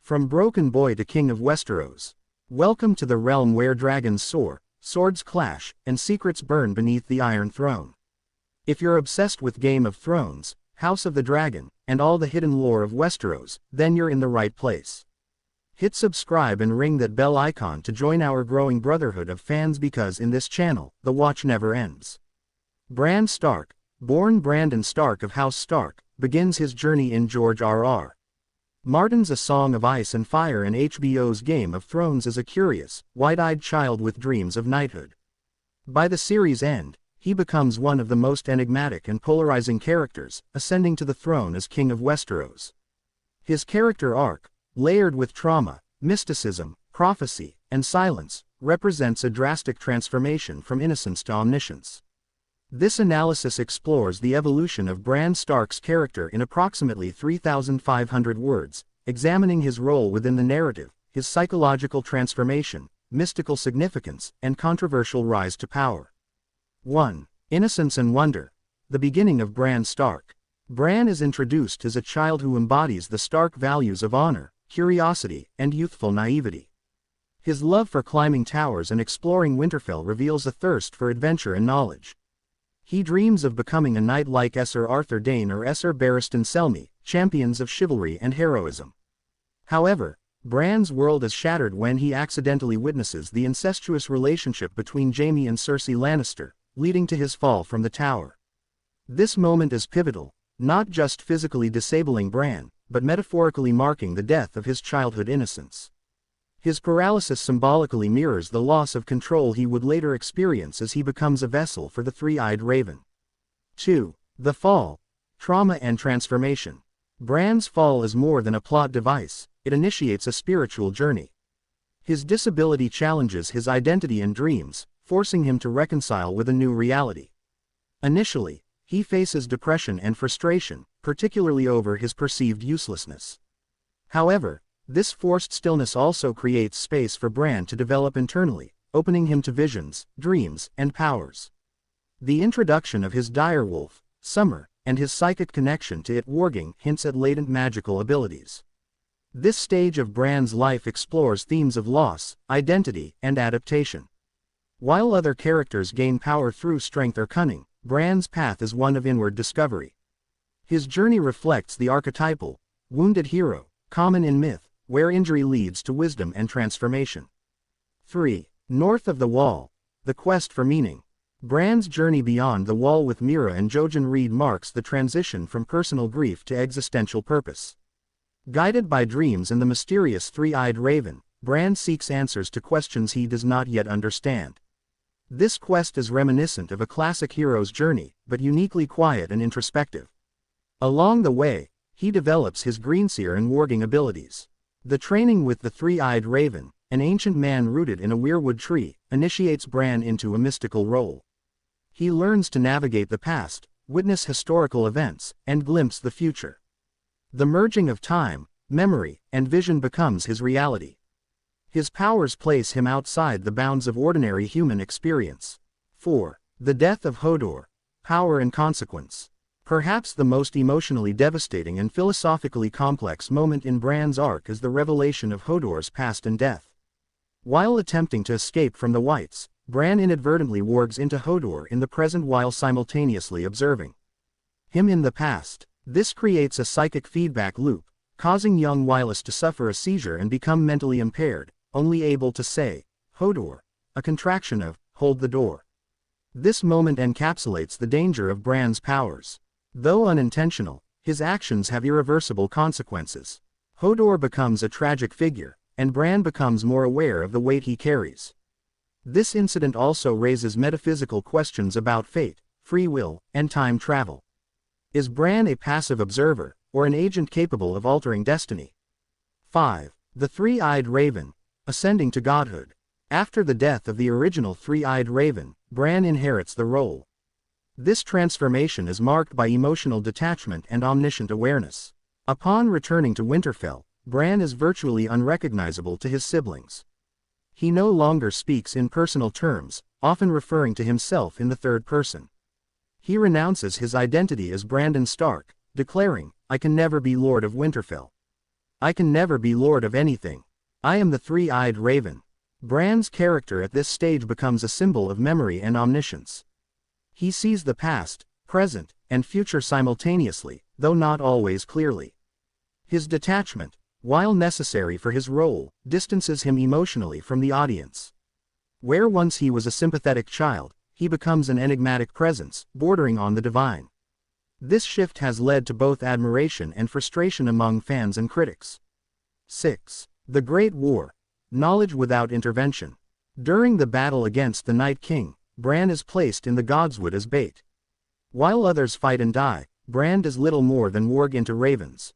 From broken boy to King of Westeros. Welcome to the realm where dragons soar, swords clash, and secrets burn beneath the Iron Throne. If you're obsessed with Game of Thrones, House of the Dragon, and all the hidden lore of Westeros, then you're in the right place. Hit subscribe and ring that bell icon to join our growing brotherhood of fans, because in this channel, the watch never ends. Bran Stark, born Brandon Stark of House Stark, begins his journey in George R.R. Martin's A Song of Ice and Fire and HBO's Game of Thrones as a curious, wide-eyed child with dreams of knighthood. By the series' end, he becomes one of the most enigmatic and polarizing characters, ascending to the throne as King of Westeros. His character arc, layered with trauma, mysticism, prophecy, and silence, represents a drastic transformation from innocence to omniscience. This analysis explores the evolution of Bran Stark's character in approximately 3,500 words, examining his role within the narrative, his psychological transformation, mystical significance, and controversial rise to power. 1. Innocence and Wonder. The beginning of Bran Stark. Bran is introduced as a child who embodies the Stark values of honor, curiosity, and youthful naivety. His love for climbing towers and exploring Winterfell reveals a thirst for adventure and knowledge. He dreams of becoming a knight like Sir Arthur Dayne or Sir Barristan Selmy, champions of chivalry and heroism. However, Bran's world is shattered when he accidentally witnesses the incestuous relationship between Jaime and Cersei Lannister, leading to his fall from the tower. This moment is pivotal, not just physically disabling Bran, but metaphorically marking the death of his childhood innocence. His paralysis symbolically mirrors the loss of control he would later experience as he becomes a vessel for the three-eyed raven. 2. The Fall. Trauma and Transformation. Bran's fall is more than a plot device, it initiates a spiritual journey. His disability challenges his identity and dreams, forcing him to reconcile with a new reality. Initially, he faces depression and frustration, particularly over his perceived uselessness. However, this forced stillness also creates space for Bran to develop internally, opening him to visions, dreams, and powers. The introduction of his direwolf, Summer, and his psychic connection to it warging hints at latent magical abilities. This stage of Bran's life explores themes of loss, identity, and adaptation. While other characters gain power through strength or cunning, Bran's path is one of inward discovery. His journey reflects the archetypal, wounded hero, common in myth, where injury leads to wisdom and transformation. 3. North of the Wall. The Quest for Meaning. Bran's journey beyond the Wall with Meera and Jojen Reed marks the transition from personal grief to existential purpose. Guided by dreams and the mysterious three-eyed raven, Bran seeks answers to questions he does not yet understand. This quest is reminiscent of a classic hero's journey, but uniquely quiet and introspective. Along the way, he develops his greenseer and warging abilities. The training with the three-eyed raven, an ancient man rooted in a weirwood tree, initiates Bran into a mystical role. He learns to navigate the past, witness historical events, and glimpse the future. The merging of time, memory, and vision becomes his reality. His powers place him outside the bounds of ordinary human experience. 4. The Death of Hodor. Power and Consequence. Perhaps the most emotionally devastating and philosophically complex moment in Bran's arc is the revelation of Hodor's past and death. While attempting to escape from the Whites, Bran inadvertently wargs into Hodor in the present while simultaneously observing him in the past. This creates a psychic feedback loop, causing young Wylis to suffer a seizure and become mentally impaired, only able to say, Hodor, a contraction of, hold the door. This moment encapsulates the danger of Bran's powers. Though unintentional, his actions have irreversible consequences. Hodor becomes a tragic figure, and Bran becomes more aware of the weight he carries. This incident also raises metaphysical questions about fate, free will, and time travel. Is Bran a passive observer, or an agent capable of altering destiny? 5. The Three-Eyed Raven. Ascending to Godhood. After the death of the original Three-Eyed Raven, Bran inherits the role. This transformation is marked by emotional detachment and omniscient awareness. Upon returning to Winterfell, Bran is virtually unrecognizable to his siblings. He no longer speaks in personal terms, often referring to himself in the third person. He renounces his identity as Brandon Stark, declaring, "I can never be Lord of Winterfell." I can never be lord of anything. I am the three-eyed raven. Bran's character at this stage becomes a symbol of memory and omniscience. He sees the past, present, and future simultaneously, though not always clearly. His detachment, while necessary for his role, distances him emotionally from the audience. Where once he was a sympathetic child, he becomes an enigmatic presence, bordering on the divine. This shift has led to both admiration and frustration among fans and critics. 6. The Great War. Knowledge without intervention. During the battle against the Night King, Bran is placed in the Godswood as bait. While others fight and die, Bran does little more than warg into ravens.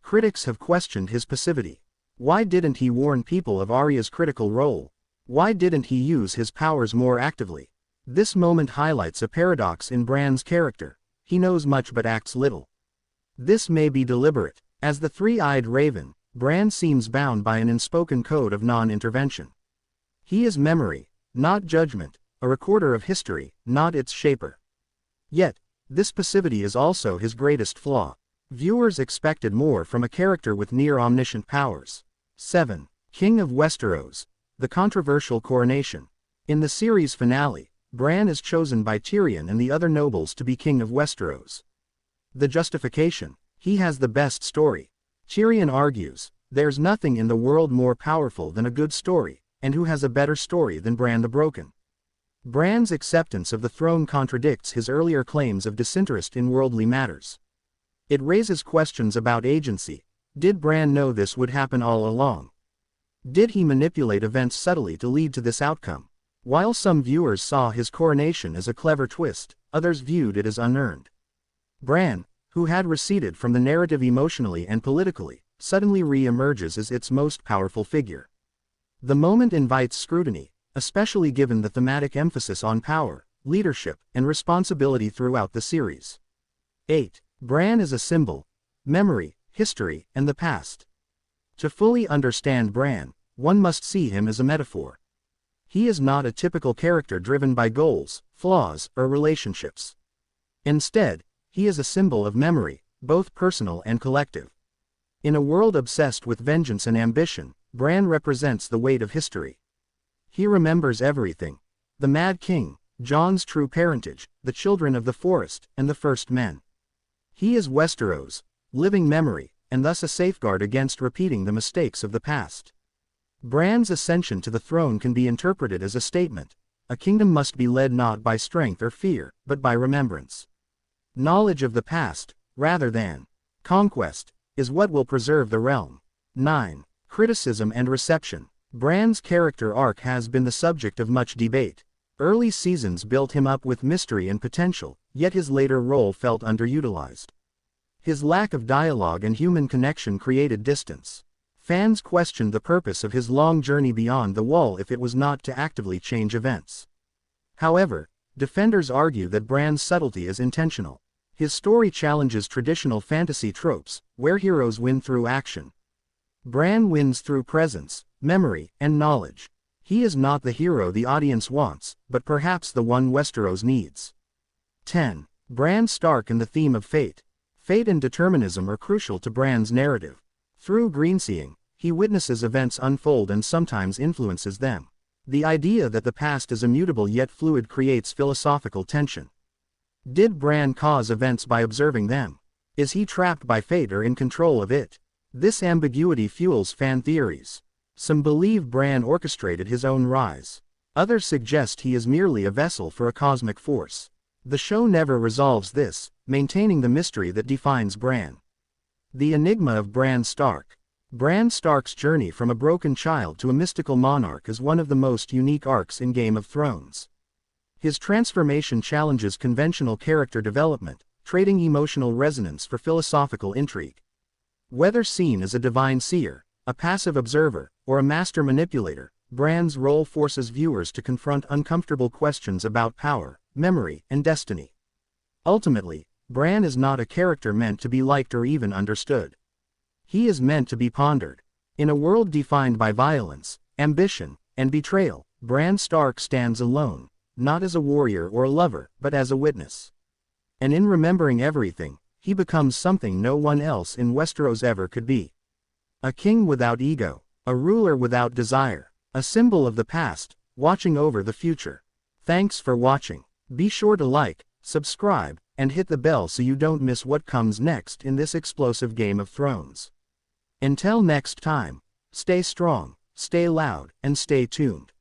Critics have questioned his passivity. Why didn't he warn people of Arya's critical role? Why didn't he use his powers more actively? This moment highlights a paradox in Bran's character. He knows much but acts little. This may be deliberate. As the three-eyed raven, Bran seems bound by an unspoken code of non-intervention. He is memory, not judgment, a recorder of history, not its shaper. Yet, this passivity is also his greatest flaw. Viewers expected more from a character with near-omniscient powers. 7. King of Westeros. The controversial coronation. In the series finale, Bran is chosen by Tyrion and the other nobles to be King of Westeros. The justification: he has the best story. Tyrion argues, there's nothing in the world more powerful than a good story, and who has a better story than Bran the Broken? Bran's acceptance of the throne contradicts his earlier claims of disinterest in worldly matters. It raises questions about agency. Did Bran know this would happen all along? Did he manipulate events subtly to lead to this outcome? While some viewers saw his coronation as a clever twist, others viewed it as unearned. Bran, who had receded from the narrative emotionally and politically, suddenly re-emerges as its most powerful figure. The moment invites scrutiny, especially given the thematic emphasis on power, leadership, and responsibility throughout the series. 8. Bran is a symbol, memory, history, and the past. To fully understand Bran, one must see him as a metaphor. He is not a typical character driven by goals, flaws, or relationships. Instead, he is a symbol of memory, both personal and collective. In a world obsessed with vengeance and ambition, Bran represents the weight of history. He remembers everything: the Mad King, Jon's true parentage, the children of the forest, and the first men. He is Westeros' living memory, and thus a safeguard against repeating the mistakes of the past. Bran's ascension to the throne can be interpreted as a statement: a kingdom must be led not by strength or fear, but by remembrance. Knowledge of the past, rather than conquest, is what will preserve the realm. 9. Criticism and reception. Bran's character arc has been the subject of much debate. Early seasons built him up with mystery and potential, yet his later role felt underutilized. His lack of dialogue and human connection created distance. Fans questioned the purpose of his long journey beyond the wall if it was not to actively change events. However, defenders argue that Bran's subtlety is intentional. His story challenges traditional fantasy tropes, where heroes win through action. Bran wins through presence, memory, and knowledge. He is not the hero the audience wants, but perhaps the one Westeros needs. 10. Bran Stark and the theme of fate. Fate and determinism are crucial to Bran's narrative. Through greenseeing, he witnesses events unfold and sometimes influences them. The idea that the past is immutable yet fluid creates philosophical tension. Did Bran cause events by observing them? Is he trapped by fate or in control of it? This ambiguity fuels fan theories. Some believe Bran orchestrated his own rise. Others suggest he is merely a vessel for a cosmic force. The show never resolves this, maintaining the mystery that defines Bran. The enigma of Bran Stark. Bran Stark's journey from a broken child to a mystical monarch is one of the most unique arcs in Game of Thrones. His transformation challenges conventional character development, trading emotional resonance for philosophical intrigue. Whether seen as a divine seer, a passive observer, or a master manipulator, Bran's role forces viewers to confront uncomfortable questions about power, memory, and destiny. Ultimately, Bran is not a character meant to be liked or even understood. He is meant to be pondered. In a world defined by violence, ambition, and betrayal, Bran Stark stands alone, not as a warrior or a lover, but as a witness. And in remembering everything, he becomes something no one else in Westeros ever could be. A king without ego, a ruler without desire, a symbol of the past, watching over the future. Thanks for watching. Be sure to like, subscribe, and hit the bell so you don't miss what comes next in this explosive Game of Thrones. Until next time, stay strong, stay loud, and stay tuned.